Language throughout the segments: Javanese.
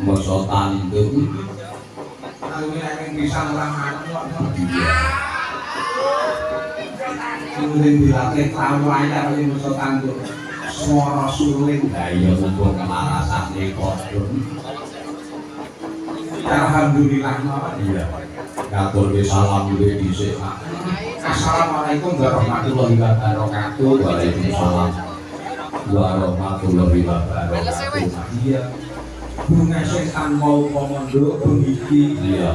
Masa tanduk aku nek bisa ora manut suling dilatih tahu layar iki masa tanduk swara suling lah iya mumpung kelarasane padha alhamdulillah iya ngaturke salam duwe dhisik Pak. Assalamualaikum warahmatullahi wabarakatuh. Waalaikumsalam warahmatullahi wabarakatuh. Iya bunga sing tanpa pamandha bengi Iya.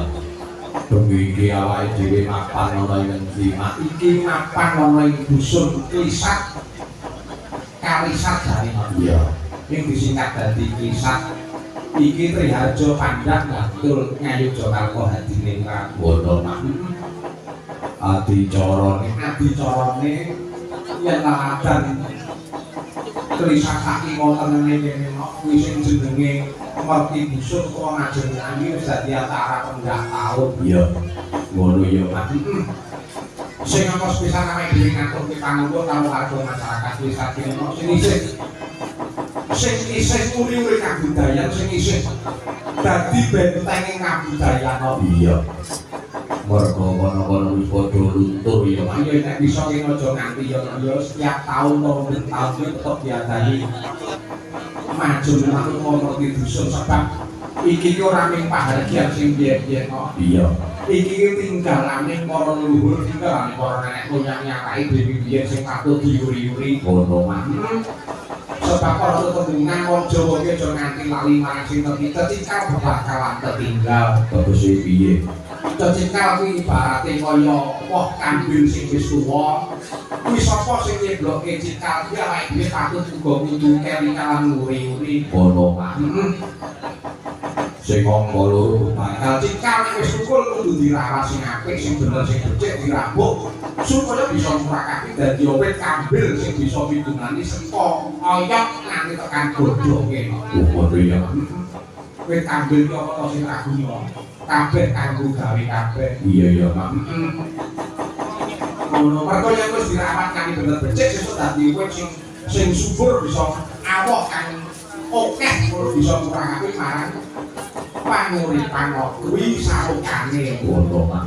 Bengi awake dhewe mapan ana ing ndi? iki mapan ana ing dusun Klisat Kalisat jare. Iya. Ing disingkat dadi Klisat. Iki Triharjo Pandang ngatur ngayuja kalko hadine Prabowo Mak. Adicarane yen ladan Klisat saking wonten ngene kuwi sing jenenge Merti Dusun kok ngajeng nyanyi wis dadi acara pendak taun. Iya. Ngono ya Mak. Sing ngos pisan awake dhewe ngaturke panganuwun karo warga masyarakat Klisat kene sing isih uri-uri kabudayan sing isih dadi benteng kabudayan. Iya. Mergo kono-kono wis padha luntur ya Mak. Ayo nek bisa kene aja nganti ya setiap taun to tahun iki tetep diadani maju menawa Merti Dusun sebab iki ki ora mung pahargyan sing biyen-biyen kok. Iya. Iki ki tinggalane para leluhur, tinggalane para nenek moyang nyakae dhewe biyen sing patut diuri-uri. Ngono Mak. Sebab para tetembungan wong Jawa ki aja nganti lali marang sing tertinggal bakalan tertinggal. Baguse piye? Tertinggal kuwi ibarate kaya woh kambil sing wis tuwa. Kuwi sapa sing nyeblokke cikal ki awake dhewe patut uga kudu kelingan nguri-uri. Ngono Mak. Sing angka loro Bakal cikal nek wis tukul kudu dirawat sing apik, sing bener, sing becik dirambuk supaya bisa murakake dadi wit kambil sing bisa mitungani seko oyot nganti tekan godhoge. ngono ya Mak. Wit kambil ki apa to sing raguna? Kabeh kanggo gawe kabeh. Iya ya Mak. Ngono, mergo yen wis dirawat kanthi bener becik sesuk dadi wit sing subur bisa awoh kang akeh bisa murakake marang panguripan kuwi sarukane. Ngono Mak.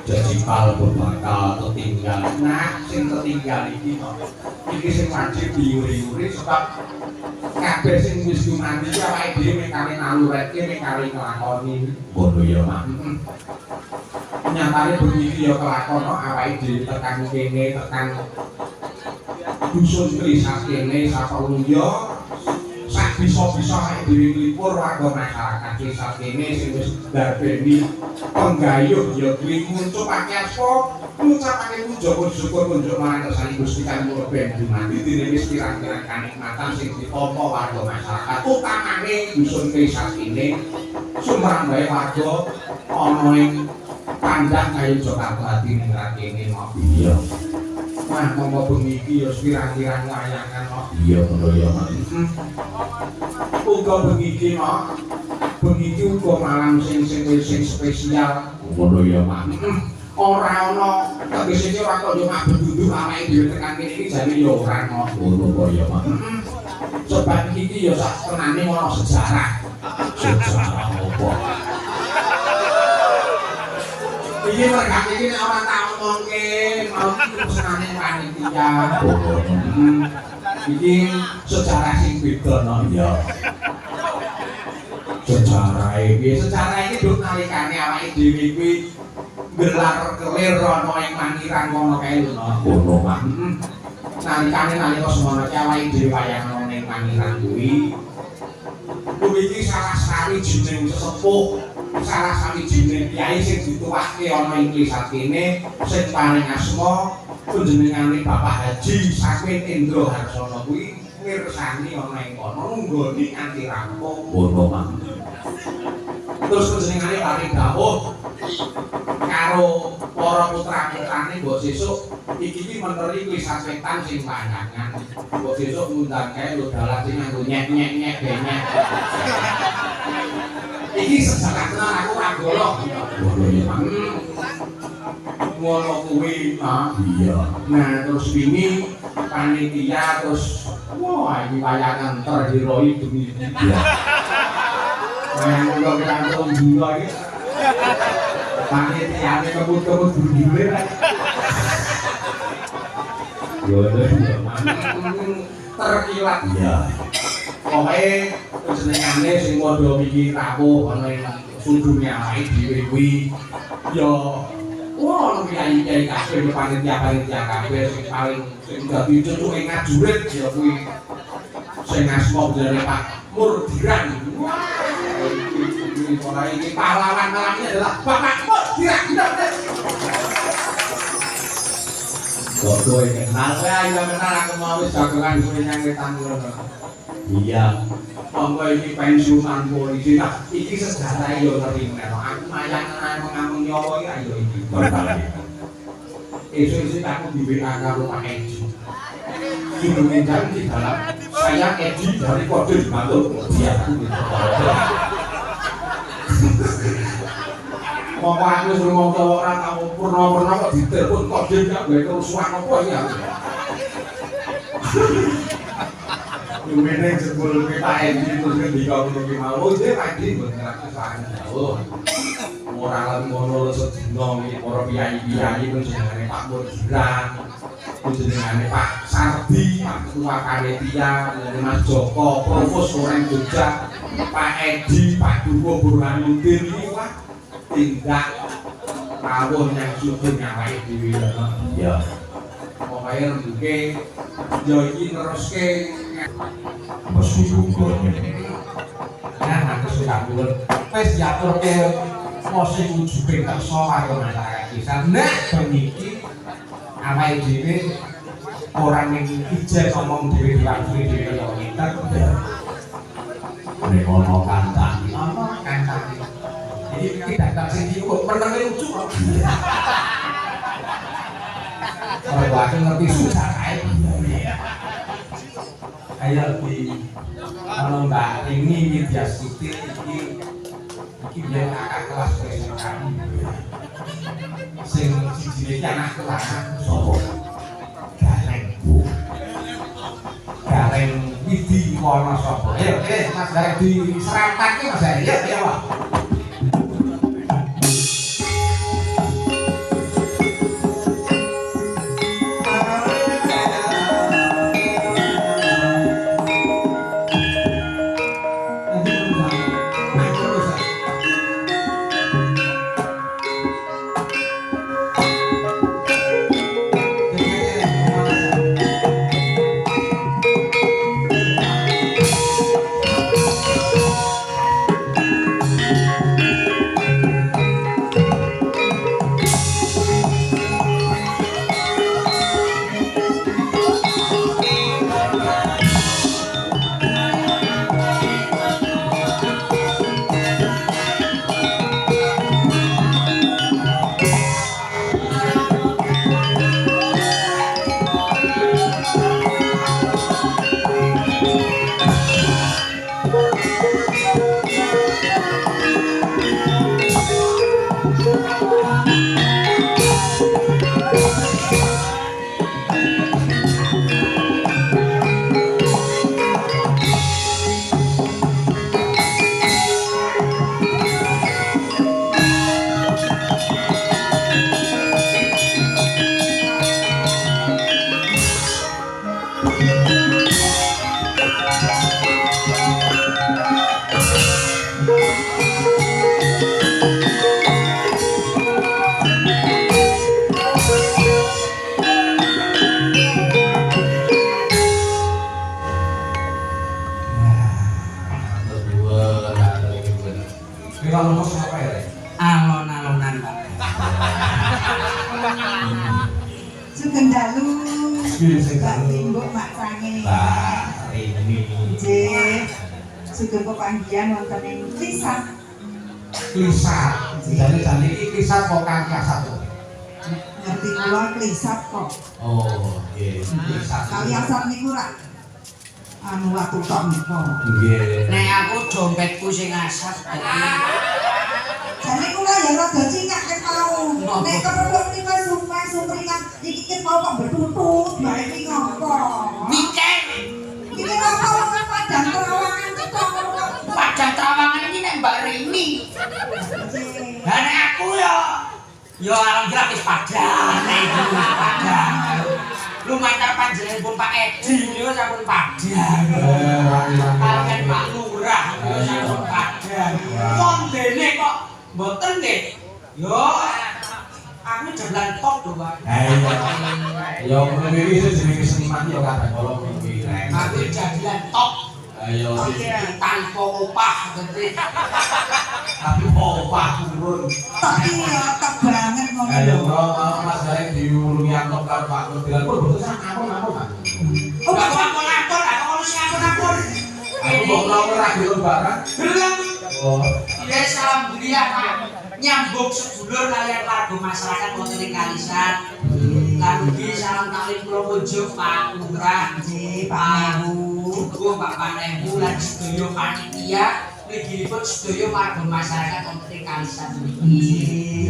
Jadi kalau bakal tertinggal. Nah, sing tertinggal iki to. Iki sing wajib diuri-uri sebab kabeh sing wis dumadi ki awake dhewe kali nalurake mek kali nglakoni. Ngono ya Mak. Nyatane bengi iki ya kelakon awake dhewe tekan kene tekan dusun Klisat kene sapulya sak bisa-bisa awake dhewe nglipur warga masyarakat Klisat kene sing wis ndarbeni penggayuh ya kuwi ngucapake apa ngucapake puja syukur kunjuk marang kersane Gusti Kang ben dumadi dene wis pirang-pirang kanikmatan sing ditampa warga masyarakat utamane dusun Klisat kene sumrang wae warga ana ing Pandang kaya Jakarta hati ning rakene kok. Iya. Wah, monggo bengi iki ya pirang-pirang wayangan kok. Iya ngono ya Mak. Uga bengi iki kok. Bengi iki uga malam sing spesial. Ngono ya Mak. Ora ana tegese iki ora kok yo mak benduduk awake dhewe tekan kene iki jane yo ora kok. Ngono kok ya Mak. Sebab iki yo sak tenane ana sejarah. Sejarah apa? Iki mereka iki nek ora tak omongke mau senane panitia. Iki sejarah sing beda no ya. Sejarah iki duk nalikane awake dhewe kuwi gelar kelir ana ing Mangiran kono kae lho. Ono Pak. Nalikane nalika semono ki awake dhewe wayang ana ning Mangiran kuwi. Kuwi iki salah sawijining sesepuh, salah sawijining kyai sing dituwahke ana ing Klisat kene sing paling asma panjenengane Bapak Haji Sakwin Indra Harsono kuwi mirsani ana ing kono nggoni anti rampung. Ono Pak. Terus panjenengane paling dawuh karo para putra-putrane mbok sesuk iki menteri Klisat Wetan sing panjangan. Mbok sesuk ngundang kae lho dalan sing nganggo nyek-nyek benyek. Iki sejarah tenan aku ora golok. Ngono kuwi, Iya. nah terus ini panitia terus wah ini wayangan terheroi demi dia. Nah, kalau kita nonton gila ini, panitia ini kebut-kebut berdiri kan. Terkilat. Iya. Pokoknya kesenengannya sing padha mikir rawuh ana ing sudune awake dhewe kuwi ya wah kiai-kiai kabeh panitia-panitia kabeh sing paling sing dadi cucuke ngajurit ya kuwi sing asma jenenge Pak Murdiran. Wah ini pahlawan-pahlawannya adalah Bapak Murdiran. Kok kowe kenal? Ya kenal aku mau wis jagongan kuwi nang wetan ngono. Iya. Monggo iki pensiunan polisi. Nah, iki sejarah yo ngeri menawa. Aku mayangan mengamung nyawa iki ayo iki. Esuk-esuk aku di WA karo Pak Edi. Hubungan janji dalam saya Edi dari kode dibantu dia aku gitu. Monggo aku suruh ngomong orang tahu purna-purna kok ditelepon kode gak gue kerusuhan apa ya. Lumene jebul ke Pak Edi terus ngendika ngono ki mau dhe Pak Edi mboten ngerti soal jauh. Ora lan ngono sedina iki para piyai-piyai panjenengane Pak Murdiran, panjenengane Pak Sardi, Pak Ketua Panitia, panjenengane Mas Joko, Provos Orang Jogja, Pak Edi, Pak Duko Burhanuddin iki wah tindak rawuh yang sugih awake dhewe. Iya. Pokoke rembuke yo iki neruske Masih gugurnya. nah aku sudah dulu wis diaturke musik ujube kersa karo masyarakat desa. Nah beniki awake dhewe ora ning ijen ngomong dhewe dhewe kaya ngitet. Nek ono kancane. Apa kancane? Iki datang sing iki kok menenge lucu kok. Kalau aku ngerti susah kae. Ayo di kalau Mbak ini Widya Stuti iki dia kakak kelas SMK sing siji iki anak kelas sapa Gareng Widi Wonosobo. Ayo Mas Gareng di serempake Mas ya ya Pak. alon-alonan Pak. Sugeng dalu. Nggih, sing Mbak dalu. Timbuk Mak Sange. Mbak Rini. Nggih. Sugeng pepanggihan wonten ing Lisah. Klisat. Jane iki klisat kok kang kasat. Ngerti kula Lisah kok. Oh, nggih. Klisat. Kali asal niku ra anu watu tok niku. Nggih. Nek aku dompetku sing asat dadi Jane kula ya rada cingak ket mau. Nek kepethuk niku sumpah sumringan iki ket mau kok betutut bae iki ngopo. mikir Iki apa wong padang terawangan kok. padang trawangan iki nek Mbak Rini. Lah nek aku yo alhamdulillah wis padang, nek iki wis padang. Lumayan panjenengan Pak Edi niku sampun padang. Kalian Pak Lurah niku sampun padang. Wong dene kok mboten nggih. Yo aku jalan tok lho Pak. Ya ngono iki jenenge seniman ya kadang kala kuwi. Aku jalan tok. Ayo Tanpa opah berarti. tapi opah turun. Tapi ya tak banget ngono Ayo lho. bro, Mas Gareng diurungi antok karo Pak Nurdilan. Pun boten sak ngapun-ngapun Mas. Oh, Gak ngapun-ngapun, aku kalau sih ngapun-ngapun. Aku kok ora gelem barang. Belum. Oh. Ya alhamdulillah Pak. Nyambung sedulur kalian warga masyarakat wonten ing Kalisan. Lan ugi salam kali kula kunjuk Pak Lurah, nggih Pak Pak Mewu. Jugo, Pak Panehu lan sedaya panitia mligipun sedaya warga masyarakat wonten ing Kalisan niki.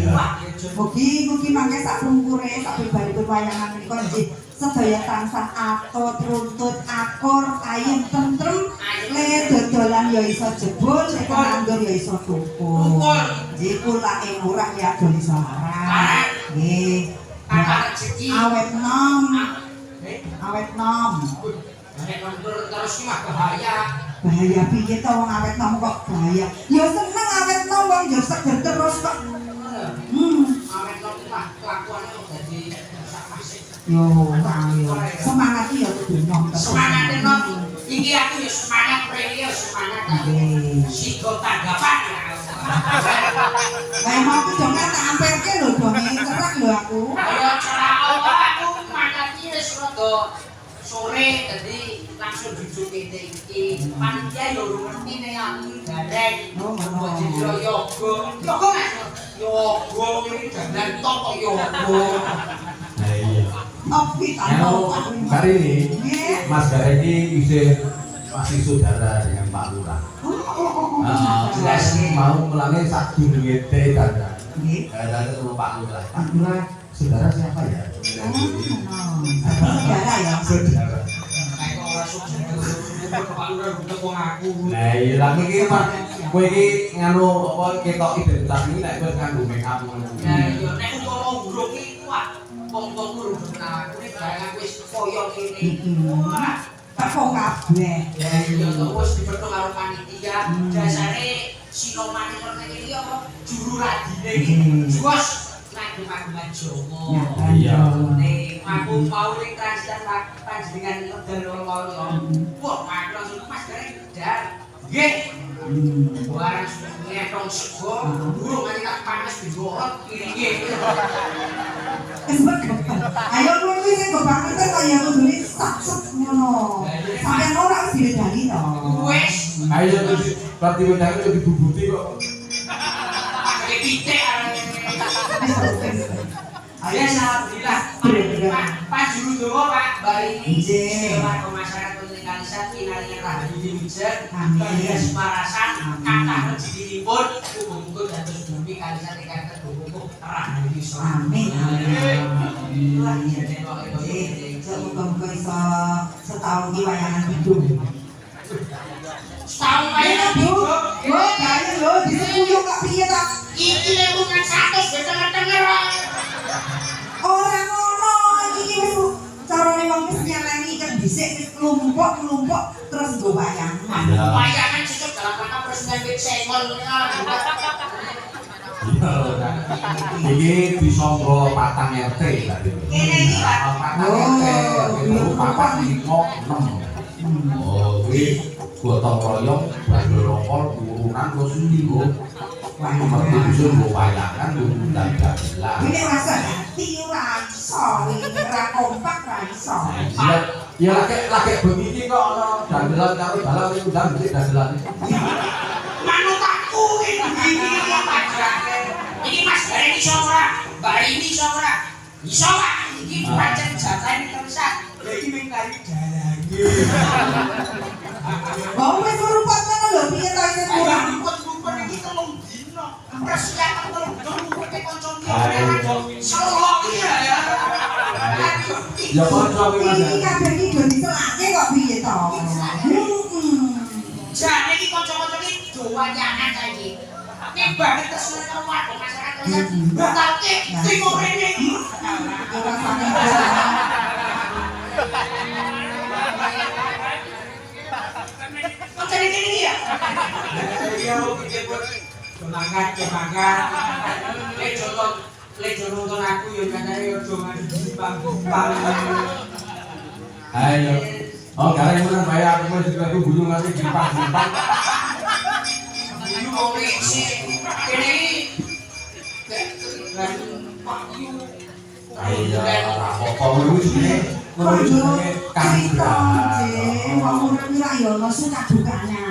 Wah, Mugi mangke sak pungkure sak pribadipun wayangan menika nggih sedaya tansah atut runtut akur ayem tentrem le dodolan ya iso jebul nek nganggur ya iso tukul. Nggih kulake murah ya do iso larang. Nggih. kakak rezeki. Awet nom. Eh, Awet nom. nek nganggur terus iki mah bahaya. Bahaya piye to wong awet nom kok bahaya. Ya seneng awet nom wong ya seger terus kok. Awet nom mah kelakuane kok dadi sak asik. Yo, ayo. Semangat ya kudu nom terus. Semangat nom. Iki aku ya semangat prene ya semangat. Sigo tanggapan ya. Kayak mau ki dong tak amperke lho dong cerak lho aku. Ayo cara aku manati wis rada sore dadi langsung jujuk kene iki. Panitia yo ngerti nek aku gareng. Oh, ngono. Jadi yo yoga. Yoga Mas. Yoga iki dandan tok kok yoga. Nah iya. Opi Anu tanpa. kali ini Nggih. Mas Gareng ini masih saudara dengan Pak Lurah. Jelas mau melangi sak dununge teh dandan. Nggih. Dan ketemu Pak Lurah. Pak Lurah. Saudara siapa ya? Saudara ya. Saudara. Kayak ora sukses Pak Lurah butuh wong aku. Nah, iya lah iki mah kowe iki nganu apa ketok identitas iki nek wis nganggo make up ngono. Nah, yo nek umpama buruk iki kuat. Wong-wong urung kenal aku nek barang aku wis koyo kene. Wah, Tepung kabeh. ya iya to wis dipetuk karo panitia. Dasare sinomane kene iki apa juru radine iki. Jus ngagem-ageman Jawa. Iya. Nek aku mau ning transitan panjenengan medal wong-wong yo. Wah, aku langsung Mas Gareng dar. Nggih. Barang ngetong sego, burung aja tak panas digoreng piringe. Ayo kuwi sing kebanget kok ya kudune sak-sak ngono. Sampeyan ora wis diledani to. Wes, Ayo terus berarti wedang itu dibubuti kok. pakai pitik arane. Ayo Alhamdulillah. Pak Juru Dawa Pak Bari ini Nggih. warga masyarakat Kota Kalisan pinaringan rahayu wijen Amin. bagian semarasan kathah rezekinipun muga-muga dados bumi Kalisan ingkang kedhuwung rahayu selamat. Amin. Wah, iya nengok Semoga-moga iso setahun iki wayangan hidup. setahun kaya Ayo Bu, yo kaya lho disepuyung kok piye to? iki lewungan 100 denger-denger. Ora ngono, iki wis carane wong wis nyeleni kan dhisik wis klumpuk-klumpuk terus nggo wayangan. Wayangan cocok dalam rangka peresmian wit senggol. Iki disangga patang RT tadi. Kene iki, Pak. Patang RT, itu papat 5 6. Oh, kuwi gotong royong, bandul rokol, urunan terus ndi kok. Mergo dusun mbok wayangan undang dagelan. Ini rasa hati ora iso, ora kompak ora iso. Ya lagi begini kok ana dagelan karo dalang undang mesti dagelan. Manut aku iki pajake. Iki Mas Bareng iso ora? Mbak Rini iso ora? Iso Pak. Iki pancen jatahane terusan. Ya iki mung kari dalange. Wong wis rumput ngono lho, piye to isih kurang? Rumput-rumput iki telung dino. Persiapan telung dino rumpute kancane. Solo iki ya. Ya kanca kuwi Mas. Iki kabeh iki do diselake kok piye to? Jane iki kanca-kanca iki do wayangan saiki. Nek banget kesel karo warga masyarakat desa. Tapi timur rene iki. Ora sakit. Kanca iki ya. Iya, pikir semangat. Lek nonton aku yo katanya ojo ngadimpang-dimpang. Ayo. Oh, gareng menang bayar aku wis aku bunyi ngasih dimpang-dimpang. Ini mau ngisi. Ini kan Pak Yu. Ayo, apa ngono jenenge? Ngono jenenge Cerita, kandang. wong urip ora ya ono suka dukanya.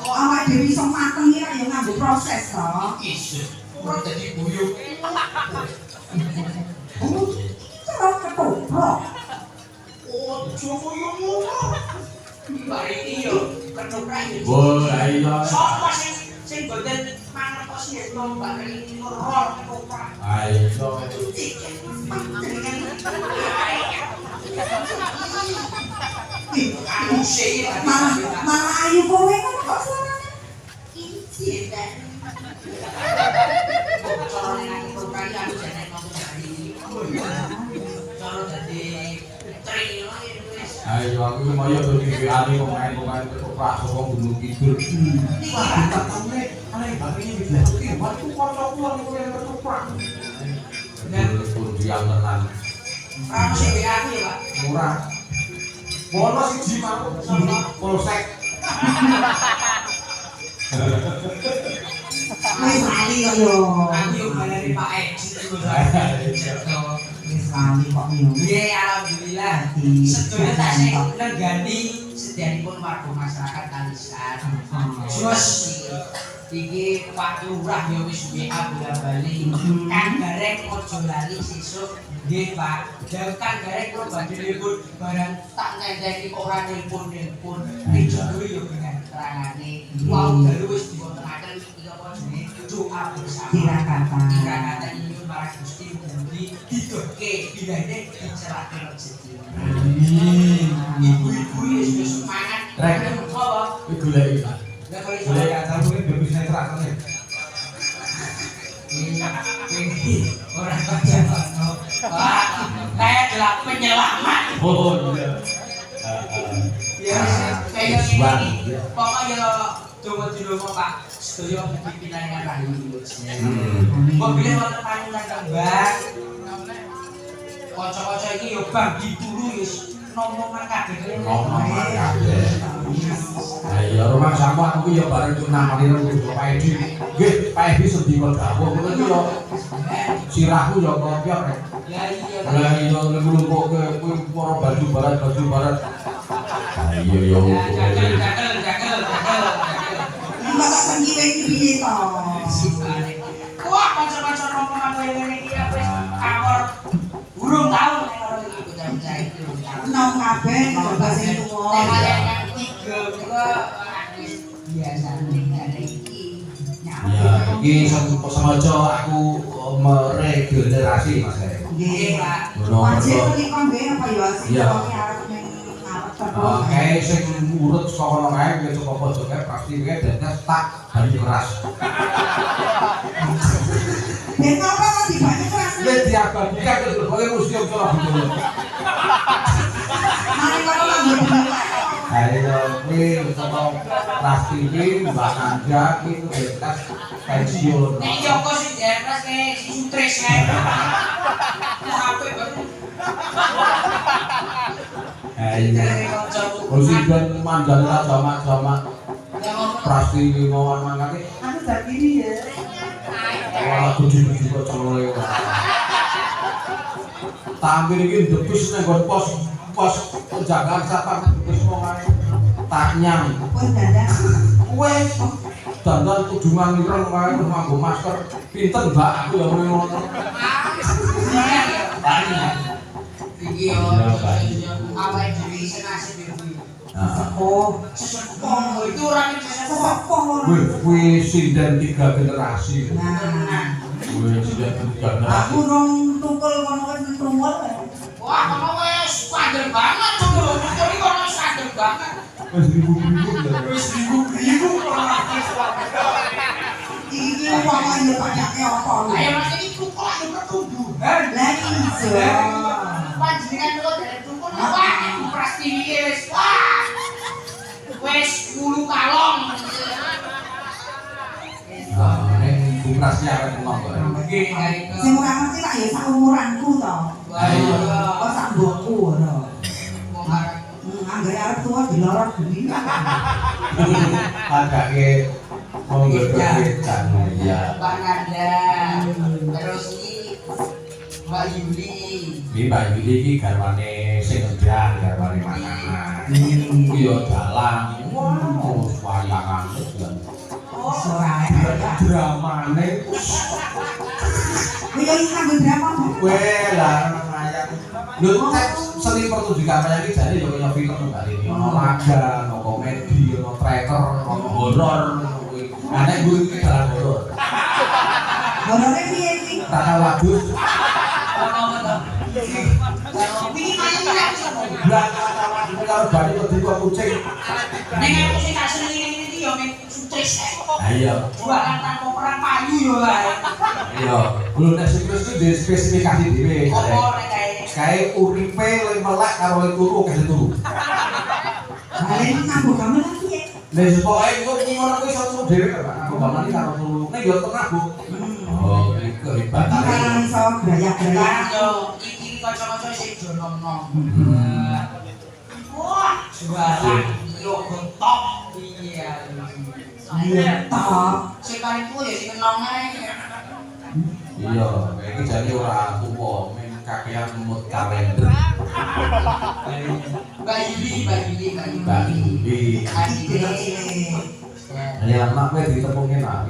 Awak dhewe iso mateng ora ya nganggo proses to. Isu. Ora dadi buyung. Cara ketoprak. Oh, coba yo ngono. Mari iki yo ketoprak yo. Wah, ayo. Sopo sing boten mangan kok sih lomba ini ngerol ketoprak. Ayo. Malah ayu kowe kan kok seneng. Iki ta. Cara nek ketoprak iki aku jane ngomong dari. Cara dadi tri wis. Ayo aku iki moyo do diwiani pemain-pemain ketoprak saka Gunung Kidul. Wah, tatune ana bakine dibleki. Waktu kancaku ora kuwi ketoprak. Bener pun diam tenan. Ora sing WA aku ya, Pak. Murah. Mono siji mau sama polsek. Wis ali kok yo. Aku yo baleni Pak Edi iku. Wis ali kok yo. Nggih, alhamdulillah. Sedaya tasih nenggani sedianipun warga masyarakat Kalisan. Terus iki Pak Lurah ya wis WA bola-bali. Kang Gareng ojo lali sesuk. Nggih, Pak. Dan Kang Gareng kula badhenipun barang tak ngenteni ora nelpon-nelpon. Dijodohi ya dengan keterangane. Wau dalu wis diwontenaken iki apa jenenge doa bersama. Tirakatan ini marang Gusti mugi didoke bidane dicerake rezeki. Ibu-ibu wis semangat. Rek. Apa? Iki goleki, Pak. Lah kok iso Boleh ya, tamu ini bagus netral kan ya. orang kerja no. Wah, kayak adalah penyelamat. Oh iya. Ya, kayak gini. Pokoknya coba dulu Pak. Sedaya pimpinan rahayu dulu. Mobilnya wonten panutan kembang. Kanca-kanca iki yo bagi dulu yo nomongan kabeh. Ngomongan kabeh. Ayo rumah sampah aku ya bareng cuk namani nang Pak Edi. Nggih, Pak Edi sedhi kok dawuh ngono iki yo sirahku yo kopiok rek. Ya iya. Lah iya nglumpukke kuwi para baju barat. Ayo yo. Jakel. Mbak tak senggiwe iki piye to? Wah, kanca-kanca rombongan kowe ngene iki wis kamor. Urung tau nek karo iki bocah-bocah iki. Nom kabeh coba sing tuwa. Nek kalian yang tiga juga wis biasa nek iki. Ya, iki sengaja aku meregenerasi Mas. Nggih, Pak. Ngono. Wajib menika nggih apa ya sing Iya. kok arep ning arep terus. Kayak sing urut saka kono kae ya saka pojok kae pasti kae dadi tak hari keras. Ben apa kok dibagi keras? Ya diabadikan ke berbagai museum Surabaya. Mari kalau nganggo buku. Ayo kuwi saka Pras TV Mbak Nanda iki bekas pensiun. Nek Joko sing jelas kayak si Sutris kae. Sampai baru. Ayo. Presiden Mandala jamak-jamak Pras TV mawon mangkane. Anu dak kiri gede-gede kok celole. Tampil iki debus nang nggon pos penjagaan satpam debus wong ae. Tak nyang. Wes dadak. Wes dandan kudu mangireng wae nganggo masker. Pinten Mbak aku ya ngono. Iki yo awake dhewe senasib iki. Oh, Oh, itu orang sesepuh. Kuwi sinden 3 generasi. Nah, Kuwi sinden 3 generasi. aku rong tukul kono wis ntumul. wah, kono wis padel banget tuh. Motor iki kono sadel banget. Wis ribu-ribu ya. Wis ribu-ribu kono. Iki wong yo pajake apa? Ayo Mas iki tukul ayo pertumbuhan. Lah iso. Panjenengan kok dari tukul wah, kupras tinggi wis wah. Wis 10 kalong. Ning bukrasnya arep ngono. Nggih, Sing ora ngerti tak ya sak umuranku to. Oh sak mbokku ngono. Anggere arep tuwa dilorot geni. Agake mau berkecan ya. Mbak Nanda, terus ini Mbak Yuli. Iki Mbak Yuli iki garwane sing ngendang, garwane makanan. Iki yo dalang. Wow, wayangan dan Ora dramane. Kowe yo iki nganggo drama. Kowe lah wayang. Lho tek seni pertunjukan wayang iki jane yo kaya film Mbak ini. Ono laga, ono komedi, ono tracker, ono horor kuwi. Nah nek guru iki dalang horor. Horore piye iki? Raka Wadus. Ini kayaknya Belakang karo bali wedi kok kucing. Neng aku sing kasih ini yo mek sutris. Ha iya. Jualan tanpa perang payu yo wae. Iya. Lho nek sing wis di spesifikasi dhewe. Apa nek kae? Kae uripe le melek karo le turu kaya turu. Bale nganggo gamelan piye? Nek pokoke engko ngono kuwi iso turu dhewe Pak. Aku gaman iki karo turu. Nek yo tengah, Bu. Oh, iki kehebatan. Iki iso gaya-gaya. Yo iki kanca-kanca sing do nom-nom. Wah, jualan yo top iya. Top. Sing paling tuwa ya sing nom ae. Iya, iki jane ora tuwa, men kakean mut kalender. Mbak Yuli, Mbak Yuli, Mbak Yuli. Mbak Yuli. Cilik-cilik. Ya mak kowe ditepungi nak.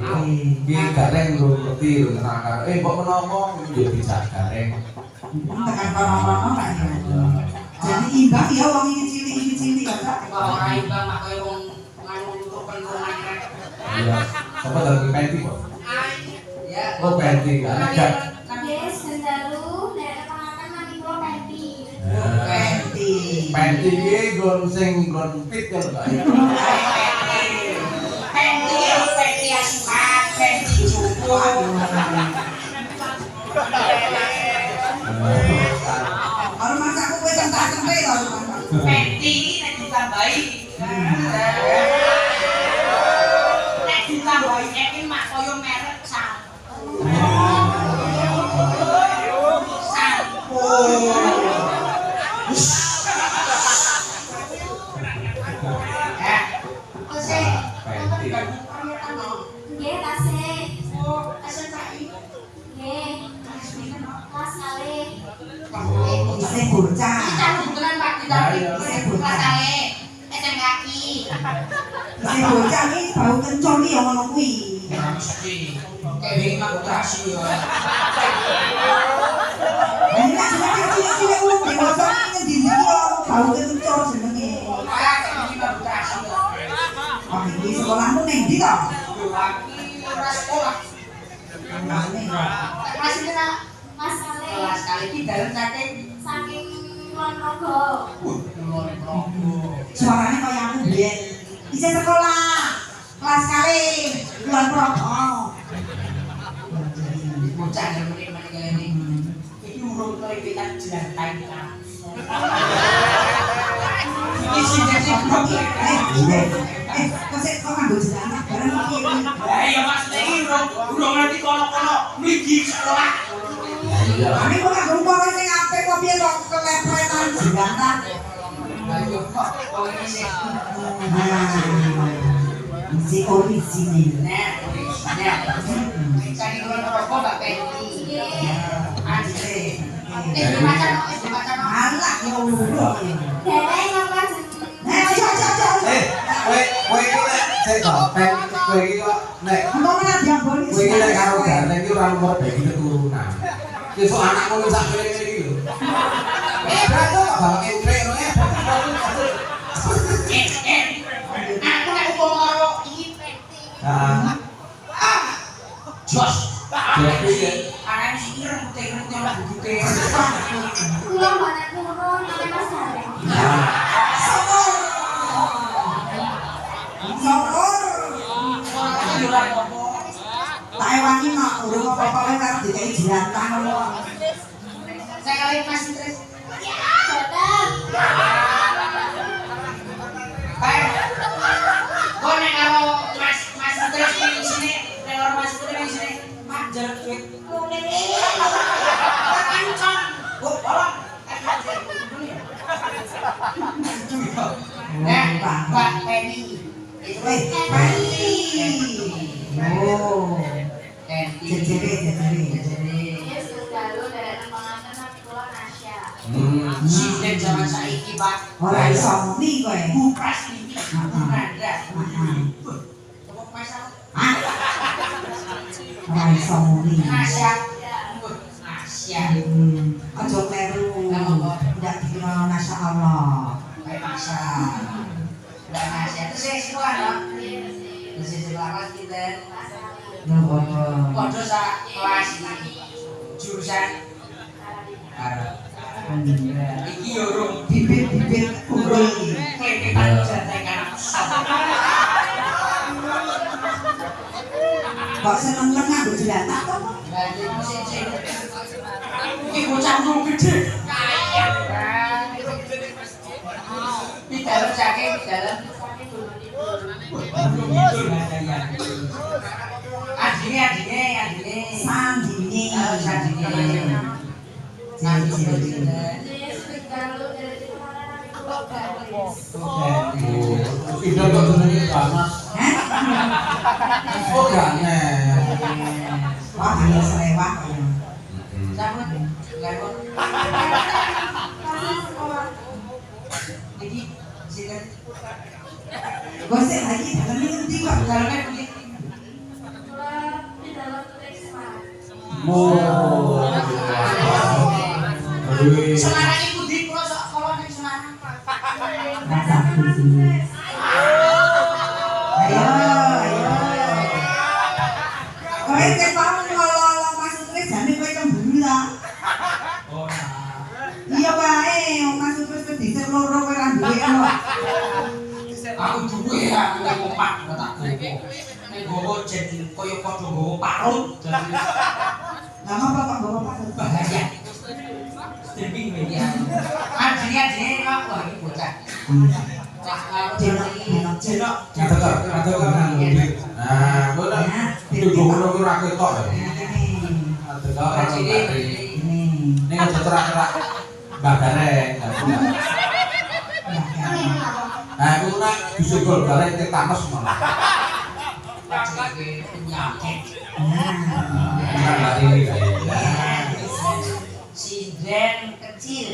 Iki gareng lho ngerti lho kenal. Mbok menapa yo bisa gareng. Tekan kono-kono kan ya. Jadi imbang ya wong iki cilik ya, Kak. Kalau ora imbang mak koyo wong nganu tuken rumah rek. Iya. Sapa dalem penti kok? Ya. Oh penti kan. Gak. Yes, sendalu, dari kepangakan nanti pulau penti. Penti. Penti iki nggon sing nggon pit kan Mbak. Penti asuhan, penti cukup. Kalau masaku kowe centak-centik to. Penti nek ditambahi. Nek ditambahi iki mak koyo merek sampo. Sampo. Ose, Penti. nggih tasih. Nggih, Mas kali. Isih bocah. Isih bocah iki bau kencur iki ya ngono kuwi. Ini kan jenenge cilik-cilik wong dewasa iki ngendi iki ya bau kencur jenenge. Oh iki sekolahmu ning ndi to? Mas kali. Saking Kulon Progo. Suarane kaya aku biyen. Isih sekolah. Kelas kali Kulon Progo. Bocah meneh ini. Iki urung keripitan jelantai kan. Iki sing dadi Kok nganggo jelantah barang iki. lah ya Mas iki urung ngerti kono-kono mligi sekolah. Iya. Kami kok nganggo umpama sing apik kok piye kok kelepretan jelantah. Ayo kok ini sih. Si orisinil. Nah, Saking Kulon Progo Mbak Penti. Anjir. Di macan. Alah ya Allah. Dereng apa Kowe iki nek sik gopeng, kowe iki kok nek Engko menak diamboni. kowe iki nek karo ganteng iki ora nomor bagi keturunan. Besok anakmu wis sak kene iki lho. Berarti kok bawake utrek ngono ya. Aku nek umpama karo iki Heeh. jos. Jadi ya Anake sing putih-putih ora butuhe. Kulo mboten turun nang Mas Hareng. Sokor. Ora yo ora apa-apa. Tak ewangi nok urung apa-apa wae karo dikai jantang ngono. Saya kali Mas Idris. Boten. Baik. Kok nek karo Mas Idris di sini, nek karo Mas Idris di sini, majer duit. Kancon. Oh, tolong. Mbak Penny. Pati. Oh. Jejere. Yes, dalu derek panganan nang kula Nasya. Sinden zaman saiki, Pak. Ora iso muni kowe. Bupras ini. Nanda. Heeh. Tepuk masak. Ora iso muni. Nasya. Nasya. Aja kleru. Ndak dikira Masya Allah. Baik masak. Udah Nasya. Terus saya semua, no? Terus saya selamat kita. Ngono. Podo sak kelas ini. Jurusan Arab. Iki yo urung Bibit unggul iki. klepetan jantai kanak. Kok seneng nganggo jelatah to? Lah iki sing iki bocah urung gede. Kaya. Di dalam saking di dalam. Adine. Sandine. Sandine. Yes, dalu derek panganan nang kula Ganis. Tidak kok jenenge Ganas. Hah? Oh ganes. Wah, ana selewat. Sampun. Lewat. Kasih sekolah. Iki sinten? Gosek lagi dalam ngendi kok? Daleme kuwi. Kula di dalam Risma. Semarang iku ndi kula sok kala ning Semarang. Rasa sini. Ayo. Kowe ketemu ngolo-ngolo Mas Utris jane kowe cemburu ta? Iya wae, Mas Utris wis dhisik loro kowe ra duwe kok. Aku duwe aku tak kompak tak gowo. Nek gowo jadi kaya padha gowo parut jadi Lah apa kok bawa Pak? bahaya. Streaming media. Adine kok wah iki bocah. Cak karo jenok. Ada kan. Nah, kowe nek tuku ngono kuwi ora ketok ya. Ada kan. Ning aja cerak-cerak bagareng. Nah, aku nak disugol bareng tetanos malah. Penyakit. Kan lari ini kayak. Sinden kecil.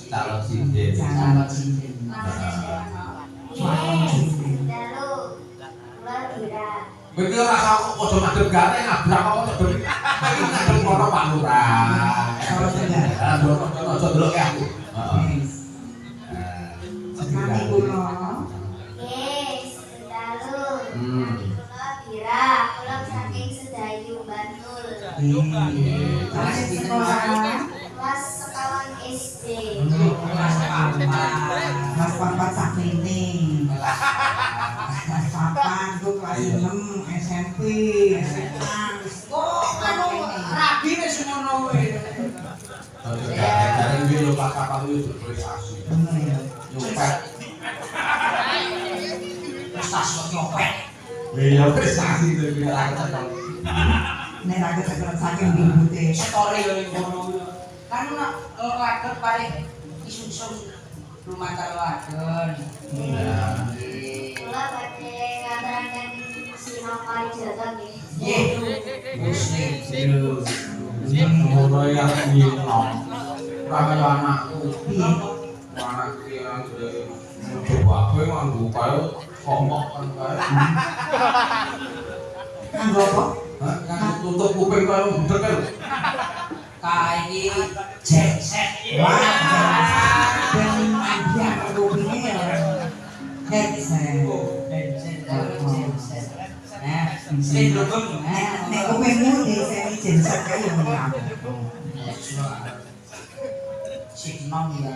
Calon sinden. Calon sinden. Yes, dalu kula Dira. Kowe ki ora usah ojo madhep gareng abrak kok ojo dhewe. Iki ngadep kono Pak Lurah. Ojo delok ke aku. Heeh. Kami kula. Yes, dalu. Hmm. Kula Dira, kula saking Sedayu Bantul. Kelas sekolah. Kelas sekawan SD. Kelas 4 sak mene. Kelas 4 ku kelas 6 SMP. Kok anu rabi wis ngono kuwi. Gareng iki lho Pak kapal iki berprestasi. Nyopet. Prestasi kok nyopet. Iya prestasi itu kira aku. Nek ra ketekan saking bibute. Setore yo ning kono. Kan nek lager paling isun-isun lumantar lager. Iya. Kula badhe ngaturaken sinau parijaga nggih. ngono ya piye no. Ora kaya anakku. Piye? Anak yang coba kowe nganggo kaya komok kan kaya. Nganggo apa? Hah, nganggo tutup kuping kaya budek kan. Kae genset. Wah, ben mandian kupinge ya. Headset. Nah, sing dukung. Nek kupingmu diseni genset kaya ngono. Sing nom ya.